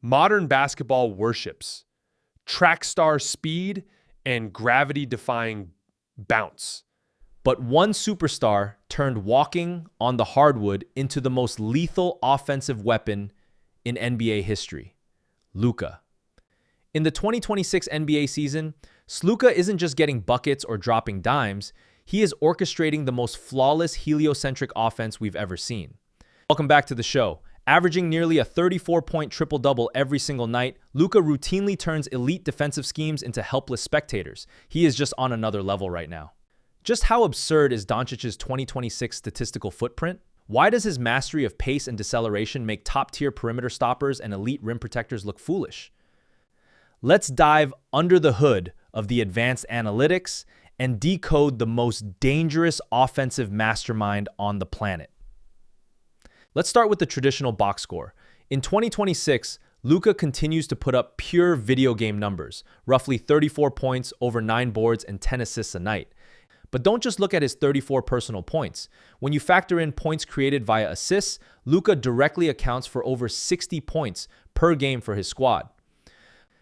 Modern basketball worships track star speed and gravity-defying bounce. But one superstar turned walking on the hardwood into the most lethal offensive weapon in NBA history: Luka. In the 2026 NBA season, Luka isn't just getting buckets or dropping dimes, he is orchestrating the most flawless heliocentric offense we've ever seen. Welcome back to the show. Averaging nearly a 34-point triple-double every single night, Luka routinely turns elite defensive schemes into helpless spectators. He is just on another level right now. Just how absurd is Dončić's 2026 statistical footprint? Why does his mastery of pace and deceleration make top-tier perimeter stoppers and elite rim protectors look foolish? Let's dive under the hood of the advanced analytics and decode the most dangerous offensive mastermind on the planet. Let's start with the traditional box score. In 2026, Luka continues to put up pure video game numbers, roughly 34 points, over 9 boards, and 10 assists a night. But don't just look at his 34 personal points. When you factor in points created via assists, Luka directly accounts for over 60 points per game for his squad.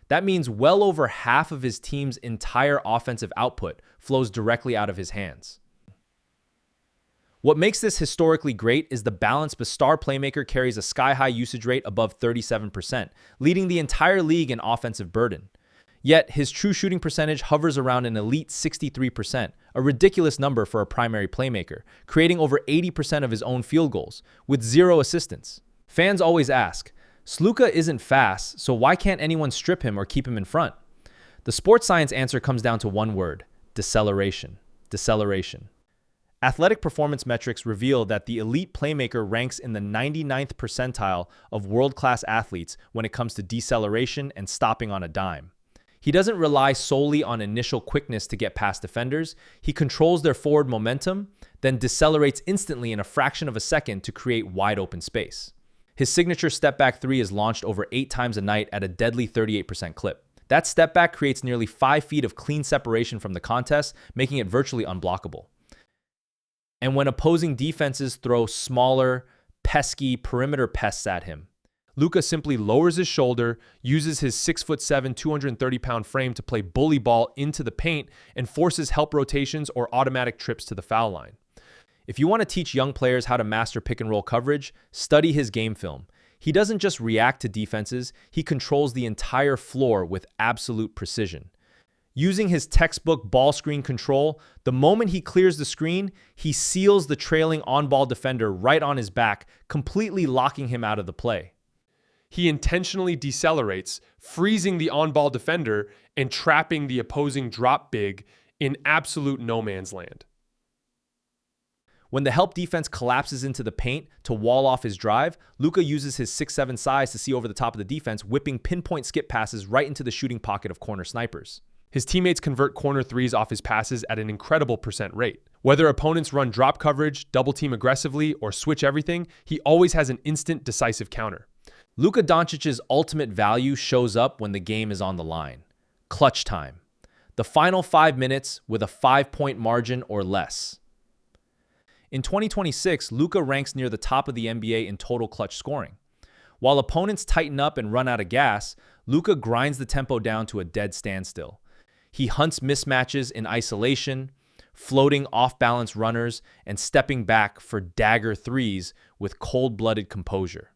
That means well over half of his team's entire offensive output flows directly out of his hands. What makes this historically great is the balance. The star playmaker carries a sky-high usage rate above 37%, leading the entire league in offensive burden. Yet, his true shooting percentage hovers around an elite 63%, a ridiculous number for a primary playmaker, creating over 80% of his own field goals, with zero assistance. Fans always ask, Luka isn't fast, so why can't anyone strip him or keep him in front? The sports science answer comes down to one word: deceleration. Deceleration. Athletic performance metrics reveal that the elite playmaker ranks in the 99th percentile of world-class athletes when it comes to deceleration and stopping on a dime. He doesn't rely solely on initial quickness to get past defenders. He controls their forward momentum, then decelerates instantly in a fraction of a second to create wide-open space. His signature step-back three is launched over 8 times a night at a deadly 38% clip. That step-back creates nearly 5 feet of clean separation from the contest, making it virtually unblockable. And when opposing defenses throw smaller, pesky perimeter pests at him, Luka simply lowers his shoulder, uses his 6'7", 230-pound frame to play bully ball into the paint, and forces help rotations or automatic trips to the foul line. If you want to teach young players how to master pick-and-roll coverage, study his game film. He doesn't just react to defenses, he controls the entire floor with absolute precision. Using his textbook ball screen control, the moment he clears the screen, he seals the trailing on-ball defender right on his back, completely locking him out of the play. He intentionally decelerates, freezing the on-ball defender and trapping the opposing drop big in absolute no man's land. When the help defense collapses into the paint to wall off his drive, Luka uses his 6'7" size to see over the top of the defense, whipping pinpoint skip passes right into the shooting pocket of corner snipers. His teammates convert corner threes off his passes at an incredible percent rate. Whether opponents run drop coverage, double team aggressively, or switch everything, he always has an instant, decisive counter. Luka Dončić's ultimate value shows up when the game is on the line. Clutch time. The final 5 minutes with a 5-point margin or less. In 2026, Luka ranks near the top of the NBA in total clutch scoring. While opponents tighten up and run out of gas, Luka grinds the tempo down to a dead standstill. He hunts mismatches in isolation, floating off-balance runners, and stepping back for dagger threes with cold-blooded composure.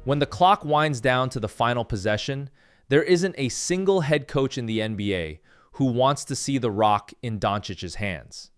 When the clock winds down to the final possession, there isn't a single head coach in the NBA who wants to see the rock in Dončić's hands.